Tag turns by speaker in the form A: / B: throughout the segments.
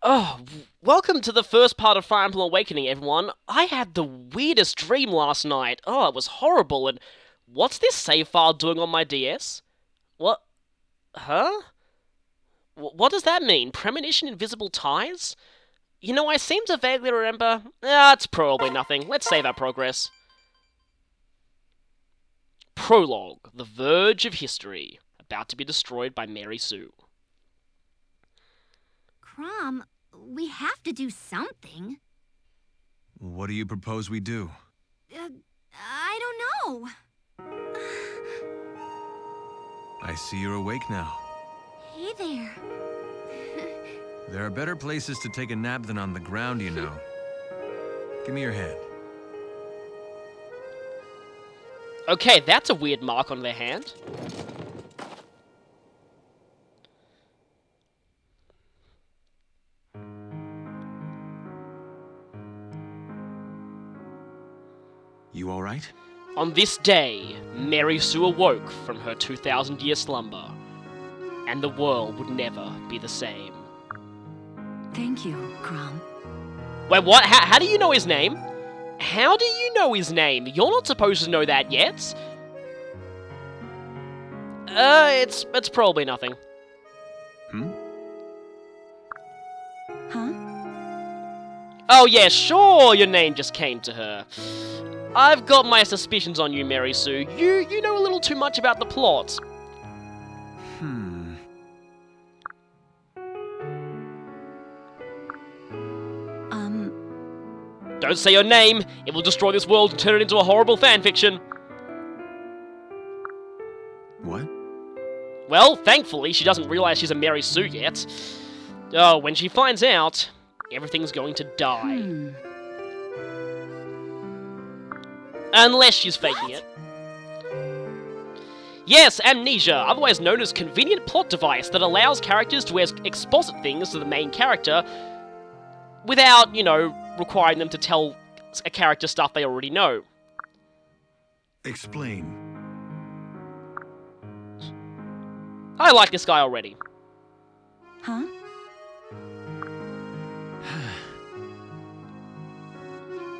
A: Oh, welcome to the first part of Fire Emblem Awakening, everyone. I had the weirdest dream last night. Oh, it was horrible, and what's this save file doing on my DS? What? Huh? What does that mean? Premonition Invisible Ties? You know, I seem to vaguely remember... it's probably nothing. Let's save our progress. Prologue, The Verge of History. About to be destroyed by Mary Sue.
B: Crom, we have to do something.
C: What do you propose we do?
B: I don't know.
C: I see you're awake now.
B: Hey there.
C: There are better places to take a nap than on the ground, you know. Give me your hand.
A: Okay, that's a weird mark on their hand.
C: You all right?
A: On this day, Mary Sue awoke from her 2,000-year slumber, and the world would never be the same.
B: Thank you, Crom.
A: Wait, what? How do you know his name? How do you know his name? You're not supposed to know that yet. It's probably nothing.
B: Huh?
A: Oh yeah, sure, your name just came to her. I've got my suspicions on you, Mary Sue. You know a little too much about the plot. Don't say your name. It will destroy this world and turn it into a horrible fanfiction.
C: What?
A: Well, thankfully, she doesn't realize she's a Mary Sue yet. Oh, when she finds out, everything's going to die. Unless she's faking it. Yes, amnesia, otherwise known as convenient plot device that allows characters to exposit things to the main character without, you know, requiring them to tell a character stuff they already know.
C: Explain.
A: I like this guy already.
B: Huh?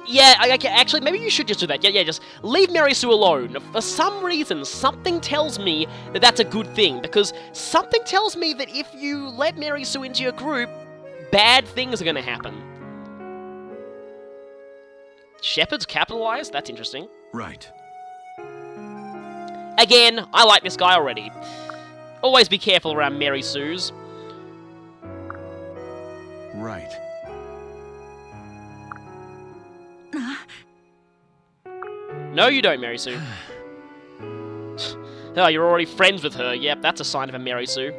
A: Yeah, actually, maybe you should just do that. Yeah, just leave Mary Sue alone. For some reason, something tells me that that's a good thing, because something tells me that if you let Mary Sue into your group, bad things are going to happen. Shepherds capitalized? That's interesting.
C: Right.
A: Again, I like this guy already. Always be careful around Mary Sue's.
C: Right.
A: No, you don't, Mary Sue. Oh, you're already friends with her. Yep, that's a sign of a Mary Sue.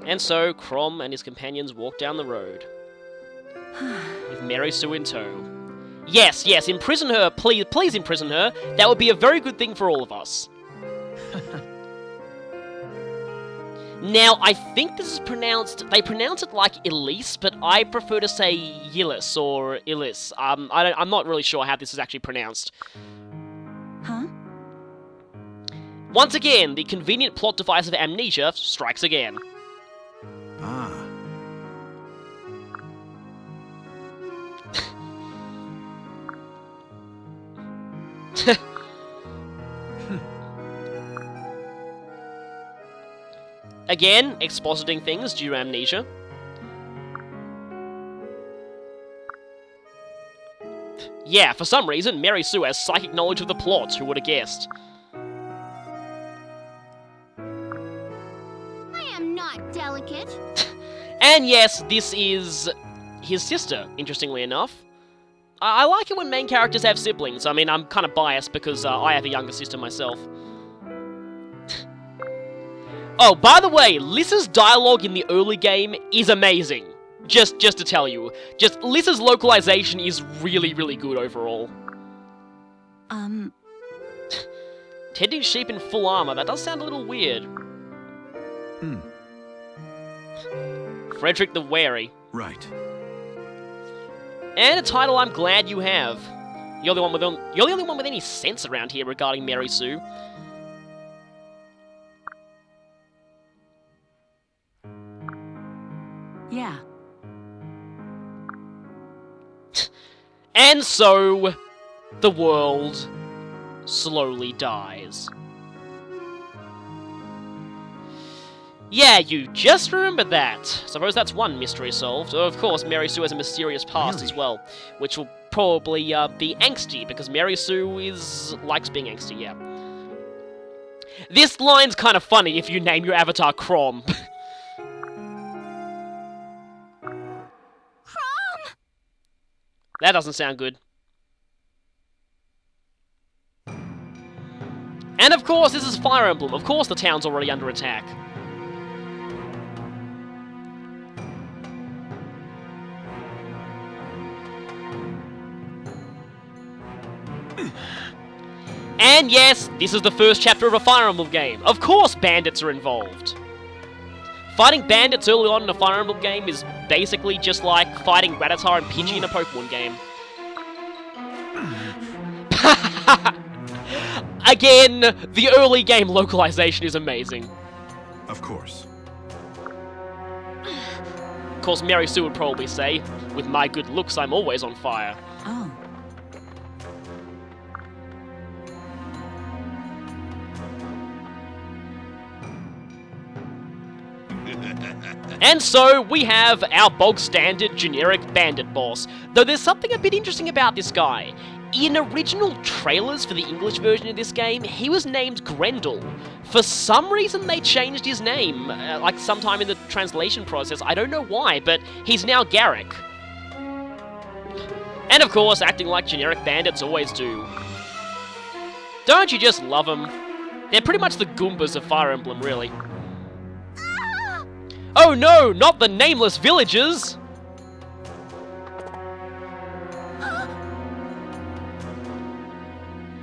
A: And so, Crom and his companions walk down the road. With Mary Sue in tow. Yes, imprison her. Please imprison her. That would be a very good thing for all of us. Now, I think this is pronounced... They pronounce it like Elise, but I prefer to say Yillis or Illis. I'm not really sure how this is actually pronounced.
B: Huh?
A: Once again, the convenient plot device of amnesia strikes again.
C: Ah.
A: Again, expositing things due to amnesia. Yeah, for some reason, Mary Sue has psychic knowledge of the plot, who would have guessed?
B: I am not delicate.
A: And yes, this is his sister, interestingly enough. I like it when main characters have siblings. I mean, I'm kind of biased because I have a younger sister myself. Oh, by the way, Lyssa's dialogue in the early game is amazing. Just to tell you. Just, Lyssa's localization is really, really good overall. Tending sheep in full armor, that does sound a little weird. Frederick the Wary.
C: Right.
A: And a title I'm glad you have. You're the only one with any sense around here regarding Mary Sue.
D: Yeah.
A: And so, the world slowly dies. Yeah, you just remembered that. Suppose that's one mystery solved. Of course, Mary Sue has a mysterious past as well, which will probably be angsty, because Mary Sue likes being angsty, yeah. This line's kind of funny if you name your avatar Crom.
B: Crom!
A: That doesn't sound good. And of course, this is Fire Emblem. Of course the town's already under attack. And yes, this is the first chapter of a Fire Emblem game. Of course bandits are involved. Fighting bandits early on in a Fire Emblem game is basically just like fighting Rattata and Pidgey in a Pokemon game. Again, the early game localization is amazing.
C: Of course.
A: Of course, Mary Sue would probably say, with my good looks, I'm always on fire.
D: Oh.
A: And so, we have our bog-standard generic bandit boss. Though there's something a bit interesting about this guy. In original trailers for the English version of this game, he was named Grendel. For some reason they changed his name, like sometime in the translation process. I don't know why, but he's now Garrick. And of course, acting like generic bandits always do. Don't you just love them? They're pretty much the Goombas of Fire Emblem, really. Oh no, not the nameless villagers!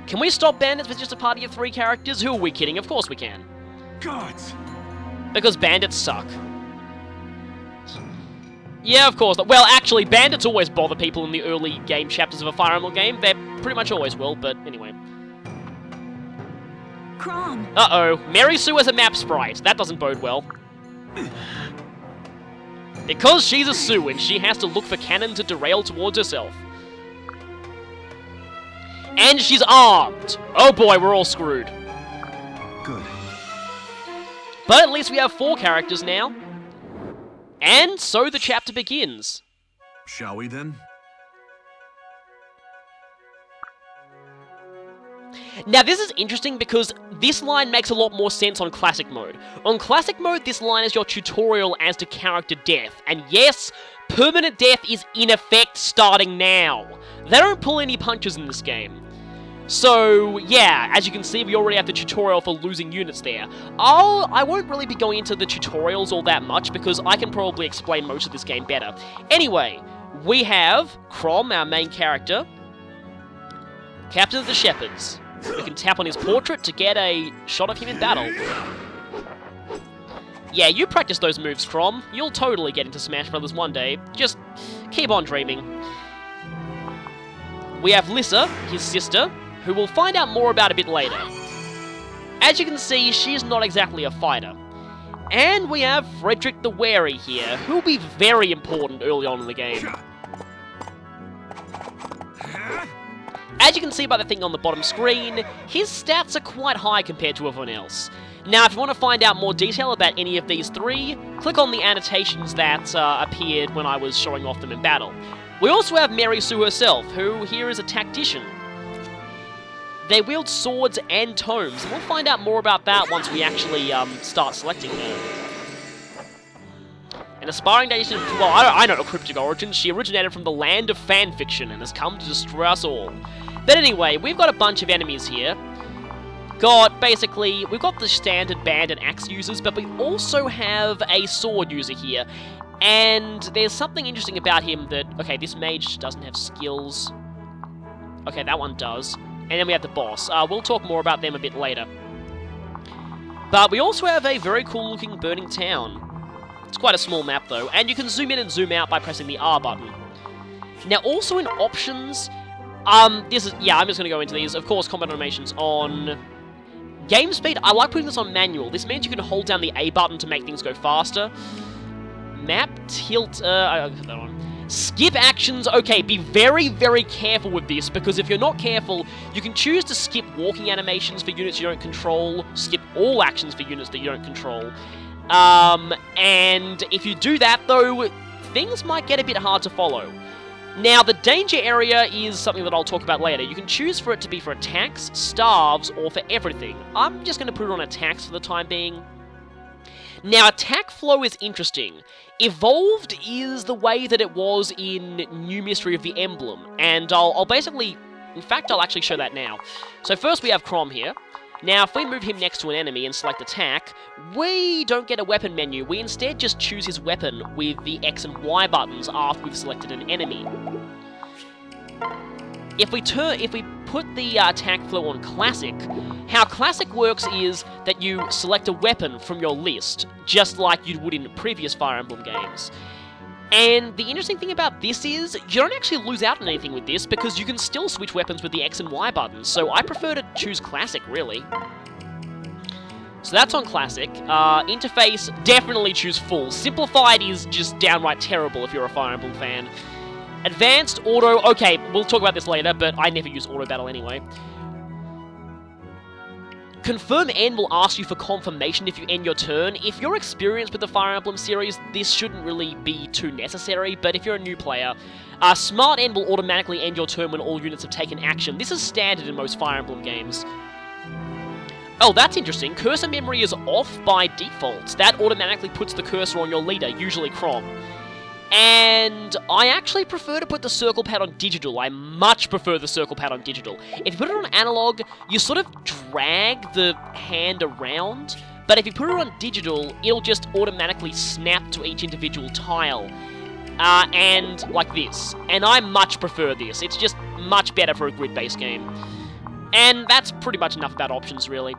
A: Can we stop bandits with just a party of 3 characters? Who are we kidding? Of course we can.
C: Gods!
A: Because bandits suck. Yeah, of course. Well, actually, bandits always bother people in the early game chapters of a Fire Emblem game. They pretty much always will, but anyway.
D: Crom.
A: Uh-oh. Mary Sue has a map sprite. That doesn't bode well. Because she's a Sue and she has to look for cannon to derail towards herself. And she's armed! Oh boy, we're all screwed.
C: Good.
A: But at least we have 4 characters now. And so the chapter begins.
C: Shall we then?
A: Now this is interesting because this line makes a lot more sense on Classic Mode. On Classic Mode, this line is your tutorial as to character death. And yes, permanent death is in effect starting now. They don't pull any punches in this game. So, yeah, as you can see, we already have the tutorial for losing units there. I won't really be going into the tutorials all that much, because I can probably explain most of this game better. Anyway, we have Crom, our main character, Captain of the Shepherds. We can tap on his portrait to get a shot of him in battle. Yeah, you practice those moves, Crom. You'll totally get into Smash Brothers one day. Just keep on dreaming. We have Lissa, his sister, who we'll find out more about a bit later. As you can see, she's not exactly a fighter. And we have Frederick the Wary here, who'll be very important early on in the game. As you can see by the thing on the bottom screen, his stats are quite high compared to everyone else. Now, if you want to find out more detail about any of these 3, click on the annotations that appeared when I was showing off them in battle. We also have Mary Sue herself, who here is a tactician. They wield swords and tomes, and we'll find out more about that once we actually start selecting them. An aspiring nation, well, I know her cryptic origins. She originated from the land of fanfiction and has come to destroy us all. But anyway, we've got a bunch of enemies here. We've got the standard band and axe users, but we also have a sword user here. And there's something interesting about him that, okay, this mage doesn't have skills. Okay, that one does. And then we have the boss. We'll talk more about them a bit later. But we also have a very cool looking burning town. It's quite a small map though, and you can zoom in and zoom out by pressing the R button. Now also in options, This is, yeah, I'm just gonna go into these. Of course, combat animations on game speed. I like putting this on manual. This means you can hold down the A button to make things go faster. Map tilt, I'll put that on. Skip actions, okay, be very, very careful with this, because if you're not careful, you can choose to skip walking animations for units you don't control, skip all actions for units that you don't control. And if you do that, though, things might get a bit hard to follow. Now, the danger area is something that I'll talk about later. You can choose for it to be for attacks, starves, or for everything. I'm just going to put it on attacks for the time being. Now, attack flow is interesting. Evolved is the way that it was in New Mystery of the Emblem, and I'll basically... In fact, I'll actually show that now. So first we have Chrom here. Now, if we move him next to an enemy and select attack, we don't get a weapon menu. We instead just choose his weapon with the X and Y buttons after we've selected an enemy. If we put the attack flow on Classic, how Classic works is that you select a weapon from your list, just like you would in previous Fire Emblem games. And the interesting thing about this is, you don't actually lose out on anything with this, because you can still switch weapons with the X and Y buttons, so I prefer to choose Classic, really. So that's on Classic. Interface, definitely choose Full. Simplified is just downright terrible if you're a Fire Emblem fan. Advanced, Auto, okay, we'll talk about this later, but I never use Auto Battle anyway. Confirm End will ask you for confirmation if you end your turn. If you're experienced with the Fire Emblem series, this shouldn't really be too necessary, but if you're a new player, Smart End will automatically end your turn when all units have taken action. This is standard in most Fire Emblem games. Oh, that's interesting. Cursor memory is off by default. That automatically puts the cursor on your leader, usually Chrom. And I actually prefer to put the circle pad on digital. I much prefer the circle pad on digital. If you put it on analog, you sort of drag the hand around, but if you put it on digital, it'll just automatically snap to each individual tile. And like this. And I much prefer this. It's just much better for a grid-based game. And that's pretty much enough about options, really.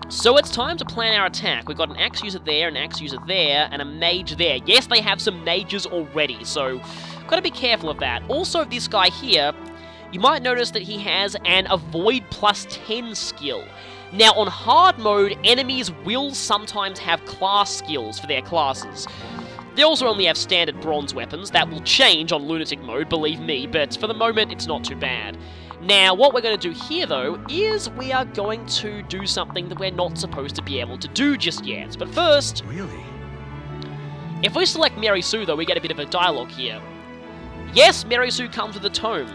A: So it's time to plan our attack. We've got an axe user there, an axe user there, and a mage there. Yes, they have some mages already, so gotta be careful of that. Also, this guy here, you might notice that he has an Avoid +10 skill. Now, on hard mode, enemies will sometimes have class skills for their classes. They also only have standard bronze weapons. That will change on lunatic mode, believe me, but for the moment, it's not too bad. Now, what we're going to do here, though, is we are going to do something that we're not supposed to be able to do just yet. But first...
C: Really?
A: If we select Mary Sue, though, we get a bit of a dialogue here. Yes, Mary Sue comes with a tome.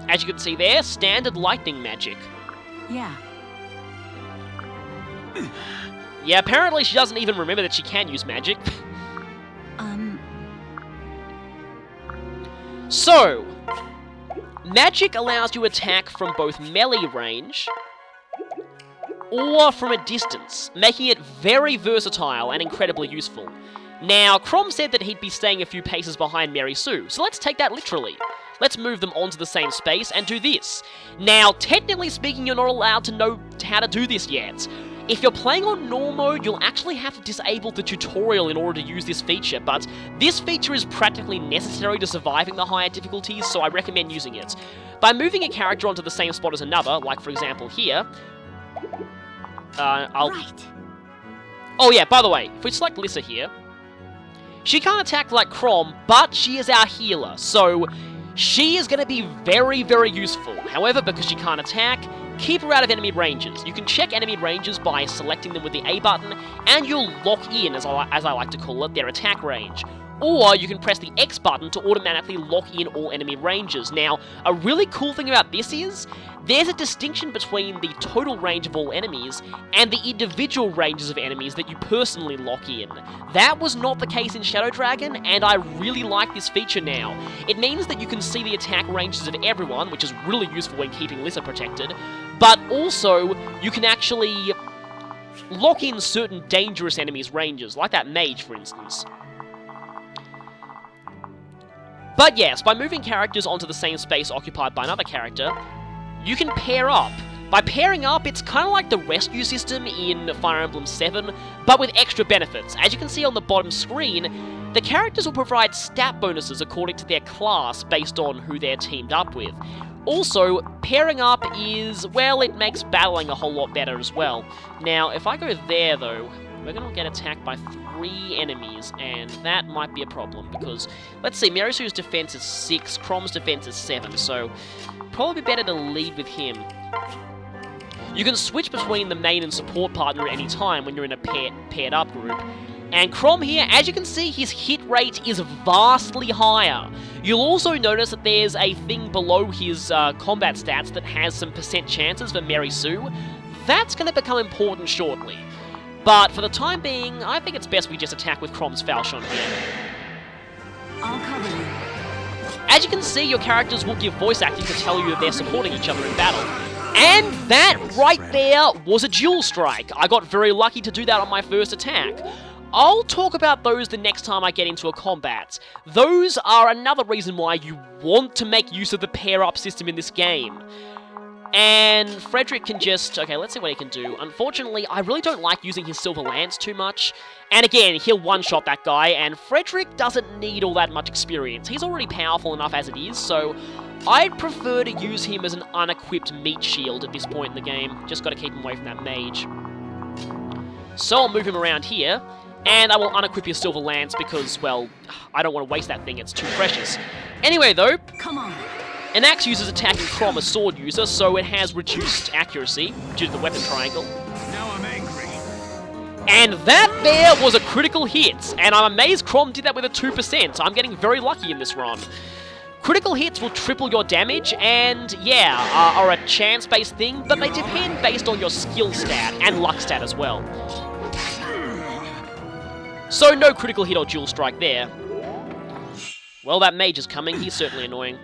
A: As you can see there, standard lightning magic.
D: Yeah.
A: Yeah, apparently she doesn't even remember that she can use magic. So... Magic allows you attack from both melee range or from a distance, making it very versatile and incredibly useful. Now, Chrom said that he'd be staying a few paces behind Mary Sue, so let's take that literally. Let's move them onto the same space and do this. Now, technically speaking, you're not allowed to know how to do this yet. If you're playing on normal mode, you'll actually have to disable the tutorial in order to use this feature, but this feature is practically necessary to surviving the higher difficulties, so I recommend using it. By moving a character onto the same spot as another, like for example here,
B: Right.
A: Oh yeah, by the way, if we select Lissa here, she can't attack like Chrom, but she is our healer, so she is going to be very, very useful. However, because she can't attack, keep her out of enemy ranges. You can check enemy ranges by selecting them with the A button, and you'll lock in, as I like to call it, their attack range. Or you can press the X button to automatically lock in all enemy ranges. Now, a really cool thing about this is, there's a distinction between the total range of all enemies and the individual ranges of enemies that you personally lock in. That was not the case in Shadow Dragon, and I really like this feature now. It means that you can see the attack ranges of everyone, which is really useful when keeping Lissa protected, but also, you can actually lock in certain dangerous enemies' ranges, like that mage, for instance. But yes, by moving characters onto the same space occupied by another character, you can pair up By pairing up, it's kind of like the rescue system in Fire Emblem 7, but with extra benefits. As you can see on the bottom screen, the characters will provide stat bonuses according to their class based on who they're teamed up with. Also, pairing up is, well, it makes battling a whole lot better as well. Now, if I go there, though, we're going to get attacked by 3 enemies, and that might be a problem, because, let's see, Marisu's defense is 6, Chrom's defense is 7, so probably better to lead with him. You can switch between the main and support partner at any time when you're in a paired up group. And Chrom here, as you can see, his hit rate is vastly higher. You'll also notice that there's a thing below his combat stats that has some percent chances for Marisu. That's going to become important shortly. But for the time being, I think it's best we just attack with Chrom's Falchion here.
B: I'll cover you.
A: As you can see, your characters will give voice acting to tell you that they're supporting each other in battle. And that right there was a dual strike. I got very lucky to do that on my first attack. I'll talk about those the next time I get into a combat. Those are another reason why you want to make use of the pair-up system in this game. And Frederick can just... okay, let's see what he can do. Unfortunately, I really don't like using his Silver Lance too much. And again, he'll one-shot that guy, and Frederick doesn't need all that much experience. He's already powerful enough as it is, so I'd prefer to use him as an unequipped meat shield at this point in the game. Just gotta keep him away from that mage. So I'll move him around here. And I will unequip your Silver Lance because, well, I don't want to waste that thing, it's too precious. Anyway, though,
B: Come on.
A: an axe user's attacking Chrom a sword user, so it has reduced accuracy due to the weapon triangle.
C: Now I'm angry.
A: And that there was a critical hit, and I'm amazed Chrom did that with a 2%. I'm getting very lucky in this run. Critical hits will triple your damage, and yeah, are a chance-based thing, but they depend based on your skill stat and luck stat as well. So no critical hit or dual strike there. Well, that mage is coming, he's certainly annoying.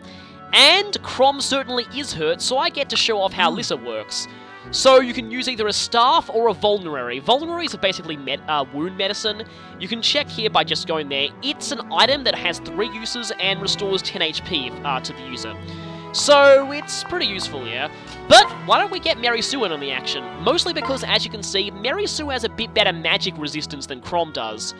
A: And Chrom certainly is hurt, so I get to show off how Lissa works. So you can use either a staff or a vulnerary. Vulneraries are basically wound medicine. You can check here by just going there. It's an item that has 3 uses and restores 10 HP to the user. So it's pretty useful, yeah. But why don't we get Marisu in on the action? Mostly because, as you can see, Marisu has a bit better magic resistance than Chrom does.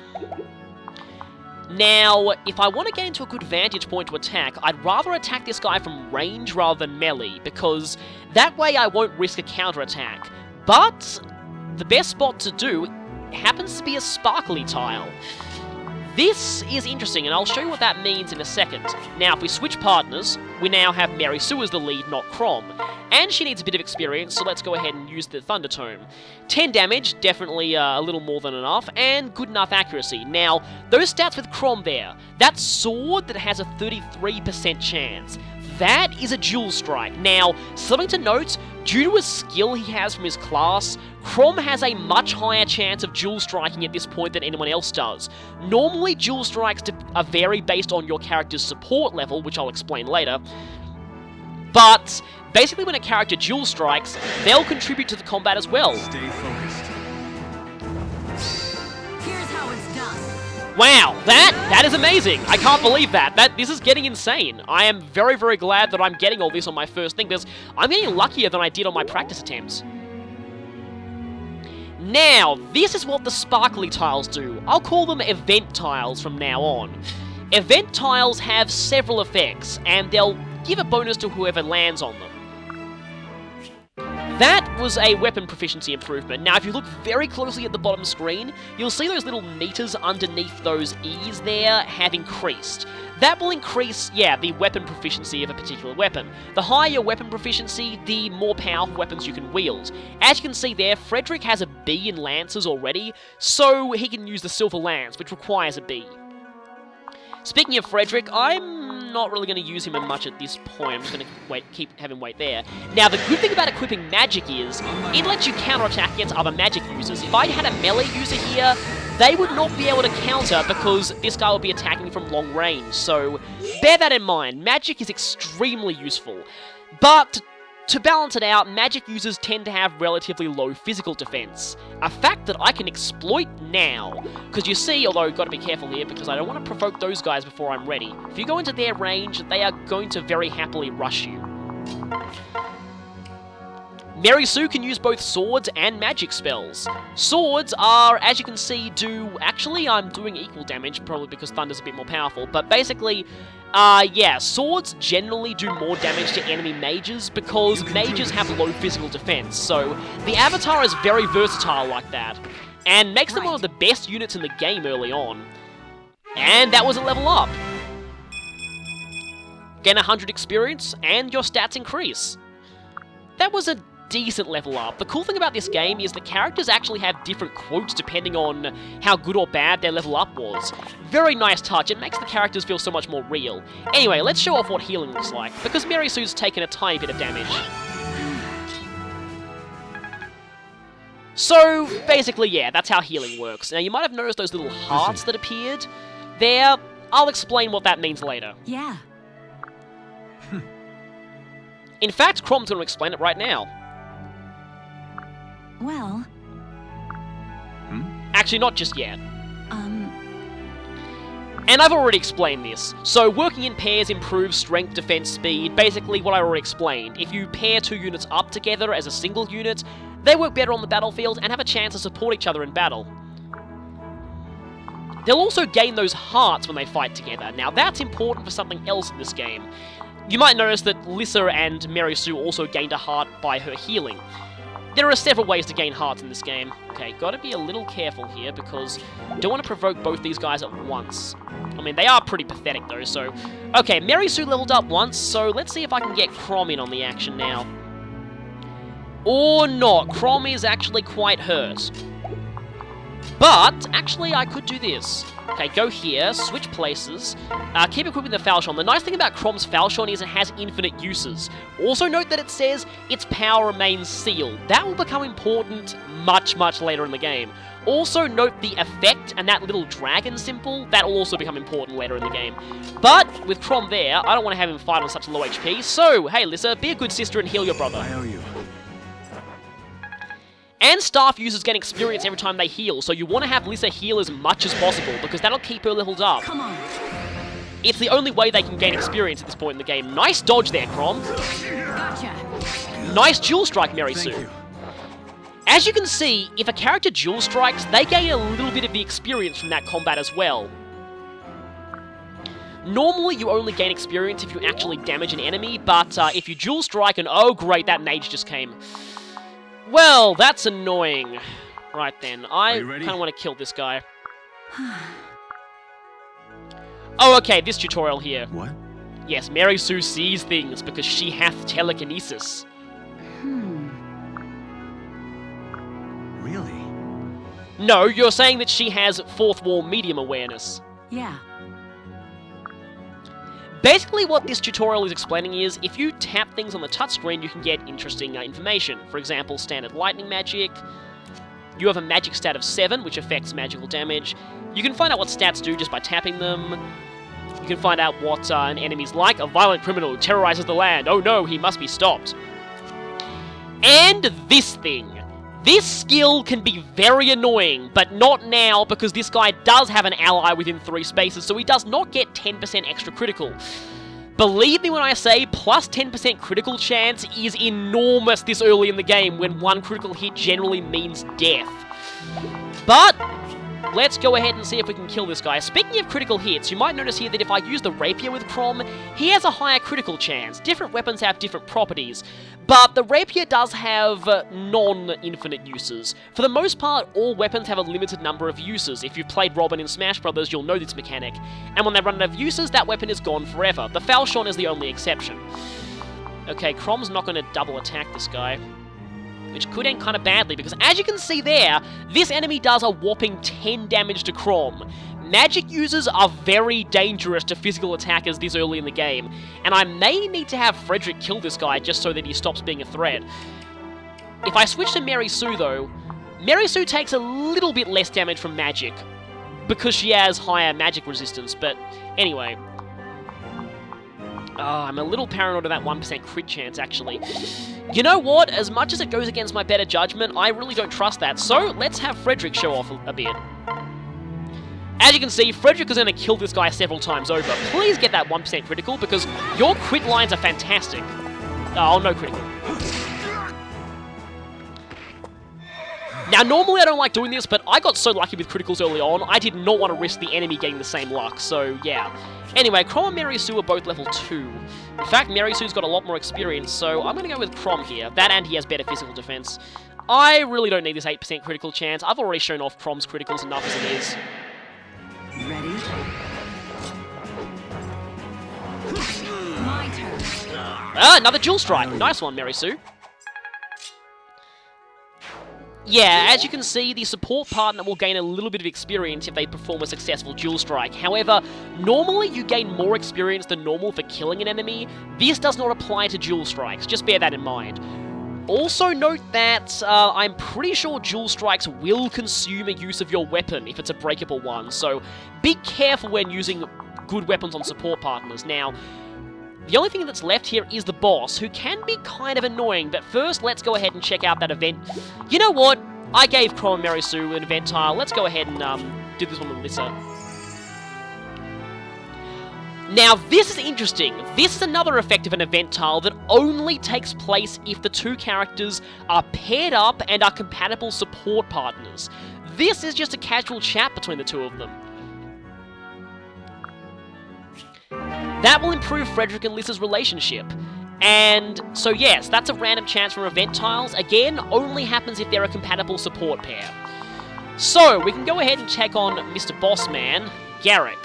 A: Now, if I want to get into a good vantage point to attack, I'd rather attack this guy from range rather than melee, because that way I won't risk a counterattack. But the best spot to do happens to be a sparkly tile. This is interesting, and I'll show you what that means in a second. Now, if we switch partners, we now have Marisu as the lead, not Chrom. And she needs a bit of experience, so let's go ahead and use the Thunder Tome. 10 damage, definitely a little more than enough, and good enough accuracy. Now, those stats with Chrom there, that sword that has a 33% chance, that is a dual strike. Now, something to note, due to a skill he has from his class, Chrom has a much higher chance of dual striking at this point than anyone else does. Normally, dual strikes vary based on your character's support level, which I'll explain later. But basically when a character dual strikes, they'll contribute to the combat as well.
C: Stay focused.
B: Here's how it's done.
A: Wow, that is amazing. I can't believe that. This is getting insane. I am very, very glad that I'm getting all this on my first thing, because I'm getting luckier than I did on my practice attempts. Now, this is what the sparkly tiles do. I'll call them event tiles from now on. Event tiles have several effects, and they'll give a bonus to whoever lands on them. That was a weapon proficiency improvement. Now, if you look very closely at the bottom screen, you'll see those little meters underneath those E's there have increased. That will increase, the weapon proficiency of a particular weapon. The higher your weapon proficiency, the more powerful weapons you can wield. As you can see there, Frederick has a B in lances already, so he can use the Silver Lance, which requires a B. Speaking of Frederick, I'm not really going to use him much at this point. I'm just going to have him wait there. Now, the good thing about equipping magic is, it lets you counterattack against other magic users. If I had a melee user here, they would not be able to counter because this guy will be attacking from long range. So, bear that in mind. Magic is extremely useful. But to balance it out, magic users tend to have relatively low physical defense. A fact that I can exploit now. Because you see, although got to be careful here because I don't want to provoke those guys before I'm ready. If you go into their range, they are going to very happily rush you. Mary Sue can use both swords and magic spells. Swords are, as you can see, actually, I'm doing equal damage, probably because Thunder's a bit more powerful, but basically, yeah, swords generally do more damage to enemy mages because mages have low physical defense, so the Avatar is very versatile like that, and makes them one of the best units in the game early on. And that was a level up. Gain 100 experience, and your stats increase. That was a decent level up. The cool thing about this game is the characters actually have different quotes depending on how good or bad their level up was. Very nice touch, it makes the characters feel so much more real. Anyway, let's show off what healing looks like, because Mary Sue's taken a tiny bit of damage. So, basically, yeah, that's how healing works. Now, you might have noticed those little hearts that appeared there. I'll explain what that means later.
B: Yeah.
A: In fact, Crom's going to explain it right now.
B: Well...
A: Actually, not just yet. And I've already explained this. So, working in pairs improves strength, defense, speed, basically what I already explained. If you pair two units up together as a single unit, they work better on the battlefield and have a chance to support each other in battle. They'll also gain those hearts when they fight together. Now, that's important for something else in this game. You might notice that Lissa and Mary Sue also gained a heart by her healing. There are several ways to gain hearts in this game. Okay, gotta be a little careful here because I don't want to provoke both these guys at once. I mean, they are pretty pathetic though, so... Okay, Mary Sue leveled up once, so let's see if I can get Crom in on the action now. Or not, Crom is actually quite hurt. But, actually, I could do this. Okay, go here, switch places, keep equipping the Falchion. The nice thing about Crom's Falchion is it has infinite uses. Also note that it says its power remains sealed. That will become important much, much later in the game. Also note the effect and that little dragon symbol, that will also become important later in the game. But, with Crom there, I don't want to have him fight on such low HP, so, hey Lissa, be a good sister and heal your brother.
C: I owe you.
A: And staff users gain experience every time they heal, so you want to have Lissa heal as much as possible, because that'll keep her leveled up.
B: Come on.
A: It's the only way they can gain experience at this point in the game. Nice dodge there, Crom.
B: Gotcha.
A: Nice dual strike, Mary Sue.
C: Thank you.
A: As you can see, if a character dual strikes, they gain a little bit of the experience from that combat as well. Normally, you only gain experience if you actually damage an enemy, but if you dual strike and oh great, that mage just came. Well, that's annoying. Right then, I kind of want to kill this guy. Oh, okay, this tutorial here.
C: What?
A: Yes, Mary Sue sees things because she hath telekinesis.
C: Really?
A: No, you're saying that she has fourth wall medium awareness.
B: Yeah.
A: Basically what this tutorial is explaining is, if you tap things on the touchscreen, you can get interesting information. For example, standard lightning magic. You have a magic stat of 7, which affects magical damage. You can find out what stats do just by tapping them. You can find out what an enemy's like. A violent criminal who terrorizes the land. Oh no, he must be stopped. And this thing. This skill can be very annoying, but not now because this guy does have an ally within 3 spaces, so he does not get 10% extra critical. Believe me when I say plus 10% critical chance is enormous this early in the game when one critical hit generally means death. But let's go ahead and see if we can kill this guy. Speaking of critical hits, you might notice here that if I use the rapier with Crom, he has a higher critical chance. Different weapons have different properties, but the rapier does have non-infinite uses. For the most part, all weapons have a limited number of uses. If you've played Robin in Smash Brothers, you'll know this mechanic. And when they run out of uses, that weapon is gone forever. The Falchion is the only exception. Okay, Crom's not going to double attack this guy, which could end kind of badly, because as you can see there, this enemy does a whopping 10 damage to Crom. Magic users are very dangerous to physical attackers this early in the game, and I may need to have Frederick kill this guy just so that he stops being a threat. If I switch to Mary Sue though, Mary Sue takes a little bit less damage from magic, because she has higher magic resistance, but anyway. I'm a little paranoid of that 1% crit chance, actually. You know what? As much as it goes against my better judgment, I really don't trust that. So, let's have Frederick show off a bit. As you can see, Frederick is going to kill this guy several times over. Please get that 1% critical, because your crit lines are fantastic. Oh, no critical. Now, normally I don't like doing this, but I got so lucky with criticals early on, I did not want to risk the enemy getting the same luck, so yeah. Anyway, Chrom and Mary Sue are both level 2. In fact, Mary Sue's got a lot more experience, so I'm going to go with Chrom here. That and he has better physical defense. I really don't need this 8% critical chance. I've already shown off Chrom's criticals enough as it is.
D: Ready? My turn.
A: Ah, another dual strike. Nice one, Mary Sue. Yeah, as you can see, the support partner will gain a little bit of experience if they perform a successful dual strike. However, normally you gain more experience than normal for killing an enemy. This does not apply to dual strikes, just bear that in mind. Also note that I'm pretty sure dual strikes will consume a use of your weapon if it's a breakable one, so be careful when using good weapons on support partners. Now, the only thing that's left here is the boss, who can be kind of annoying, but first let's go ahead and check out that event. You know what? I gave Chrom and Mary Sue an event tile. Let's go ahead and do this one with Lissa. Now, this is interesting. This is another effect of an event tile that only takes place if the two characters are paired up and are compatible support partners. This is just a casual chat between the two of them. That will improve Frederick and Lissa's relationship. And so yes, that's a random chance from event tiles. Again, only happens if they're a compatible support pair. So, we can go ahead and check on Mr. Bossman, Garrick.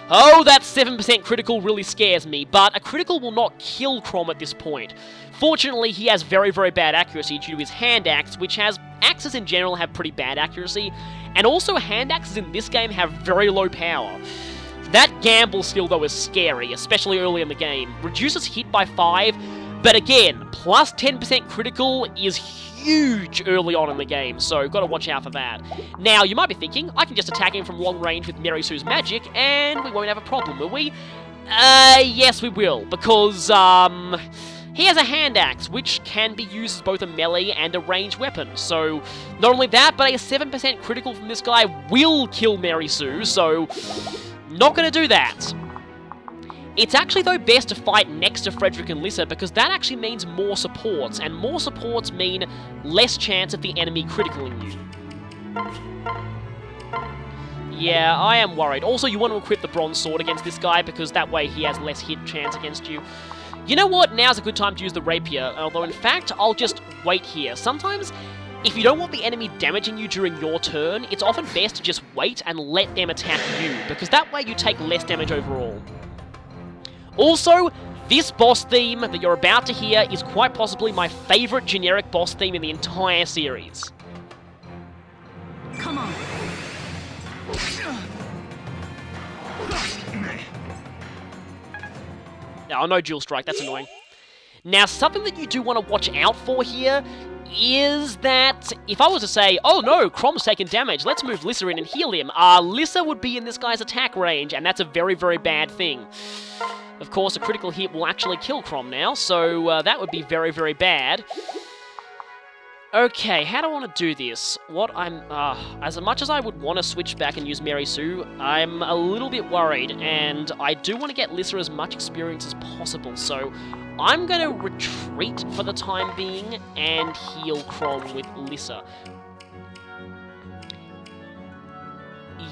A: Oh, that 7% critical really scares me, but a critical will not kill Chrom at this point. Fortunately, he has very, very bad accuracy due to his hand axe, which has... axes in general have pretty bad accuracy, and also hand axes in this game have very low power. That gamble skill, though, is scary, especially early in the game. Reduces hit by 5, but again, plus 10% critical is huge early on in the game, so gotta watch out for that. Now, you might be thinking, I can just attack him from long range with Mary Sue's magic, and we won't have a problem, will we? Yes we will, because, he has a hand axe, which can be used as both a melee and a ranged weapon. So, not only that, but a 7% critical from this guy will kill Mary Sue, so not gonna do that. It's actually, though, best to fight next to Frederick and Lissa, because that actually means more supports, and more supports mean less chance of the enemy criticaling you. Yeah, I am worried. Also, you want to equip the bronze sword against this guy, because that way he has less hit chance against you. You know what? Now's a good time to use the rapier, although in fact, I'll just wait here. Sometimes, if you don't want the enemy damaging you during your turn, it's often best to just wait and let them attack you, because that way you take less damage overall. Also, this boss theme that you're about to hear is quite possibly my favourite generic boss theme in the entire series.
D: Come on.
A: Oh, no dual strike, that's annoying. Now, something that you do want to watch out for here is that if I was to say, oh no, Chrom's taken damage, let's move Lissa in and heal him, Lissa would be in this guy's attack range, and that's a very, very bad thing. Of course, a critical hit will actually kill Chrom now, so that would be very, very bad. Okay, how do I want to do this? As much as I would want to switch back and use Mary Sue, I'm a little bit worried, and I do want to get Lissa as much experience as possible, so I'm going to retreat for the time being and heal Chrom with Lissa.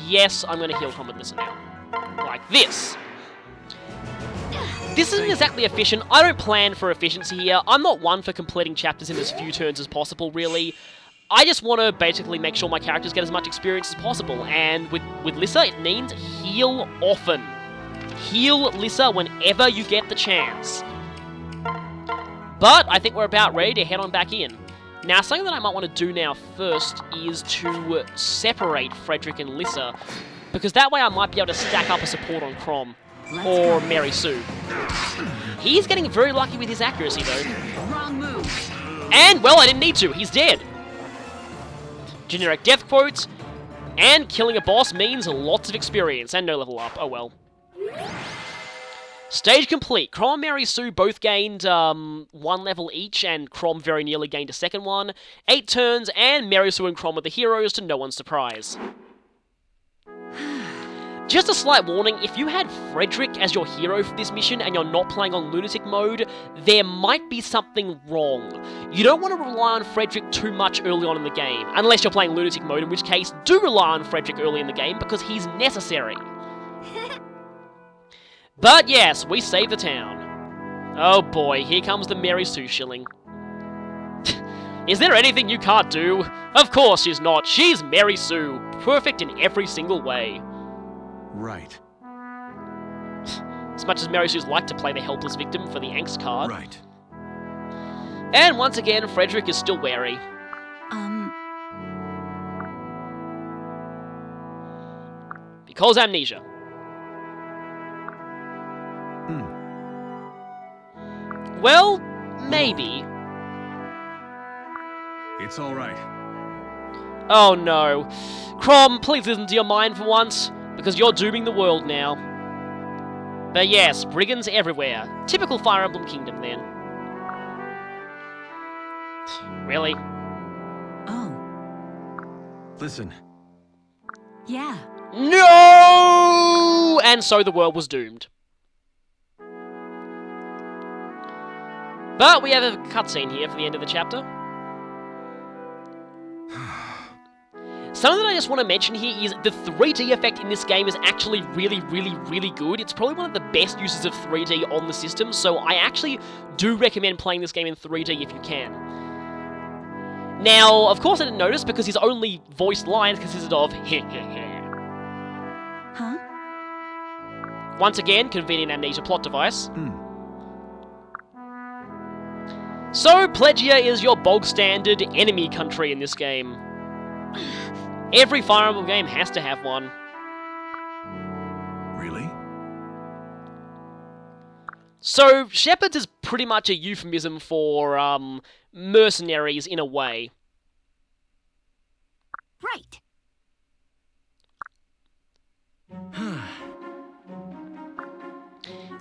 A: Yes, I'm going to heal Chrom with Lissa now. Like this. This isn't exactly efficient. I don't plan for efficiency here. I'm not one for completing chapters in as few turns as possible, really. I just want to basically make sure my characters get as much experience as possible, and with Lissa, it means heal often. Heal Lissa whenever you get the chance. But I think we're about ready to head on back in. Now, something that I might want to do now first is to separate Frederick and Lissa, because that way I might be able to stack up a support on Chrom. Or Mary Sue. He's getting very lucky with his accuracy, though.
D: Wrong move.
A: And, well, I didn't need to. He's dead. Generic death quotes. And killing a boss means lots of experience and no level up. Oh, well. Stage complete. Chrom and Mary Sue both gained 1 level each, and Chrom very nearly gained a second one. 8 turns, and Mary Sue and Chrom are the heroes to no one's surprise. Just a slight warning, if you had Frederick as your hero for this mission and you're not playing on Lunatic mode, there might be something wrong. You don't want to rely on Frederick too much early on in the game, unless you're playing Lunatic mode, in which case, do rely on Frederick early in the game, because he's necessary. But yes, we save the town. Oh boy, here comes the Mary Sue shilling. Is there anything you can't do? Of course she's not. She's Mary Sue, perfect in every single way.
C: Right.
A: As much as Mary Sue's like to play the helpless victim for the angst card.
C: Right.
A: And once again, Frederick is still wary. Because amnesia. Well, maybe.
C: It's all right.
A: Oh no. Crom, please listen to your mind for once, because you're dooming the world now. But yes, brigands everywhere. Typical Fire Emblem Kingdom, then. Really?
D: Oh,
C: Listen,
D: yeah.
A: No! And so the world was doomed. But we have a cutscene here for the end of the chapter. Something that I just want to mention here is the 3D effect in this game is actually really, really, really good. It's probably one of the best uses of 3D on the system, so I actually do recommend playing this game in 3D if you can. Now, of course I didn't notice because his only voiced lines consisted of heh heh heh.
D: Huh?
A: Once again, convenient amnesia plot device. So, Pledgia is your bog-standard enemy country in this game. Every Fire Emblem game has to have one.
C: really?
A: So, Shepherds is pretty much a euphemism for, mercenaries in a way.
B: Right.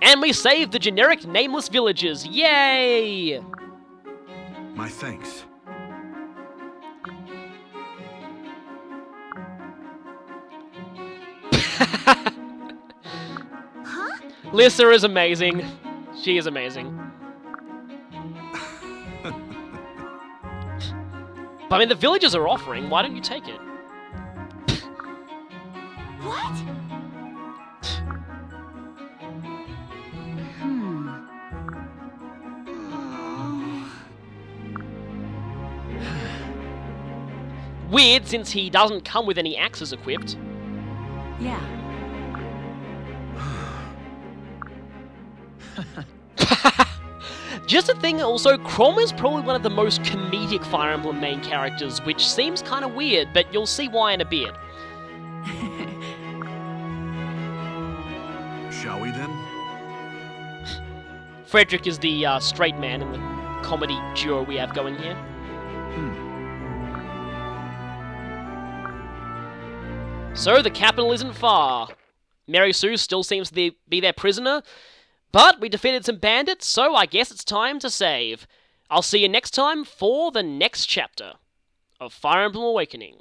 A: And we saved the generic nameless villagers. Yay!
C: My thanks.
B: Huh?
A: Lissa is amazing. She is amazing. But I mean, the villagers are offering. Why don't you take it?
B: What? Weird, since he doesn't come with any axes equipped.
D: Yeah.
A: Just a thing, also, Crom is probably one of the most comedic Fire Emblem main characters, which seems kind of weird, but you'll see why in a bit.
C: Shall we then?
A: Frederick is the straight man in the comedy duo we have going here. So, the capital isn't far. Mary Sue still seems to be their prisoner, but we defeated some bandits, so I guess it's time to save. I'll see you next time for the next chapter of Fire Emblem Awakening.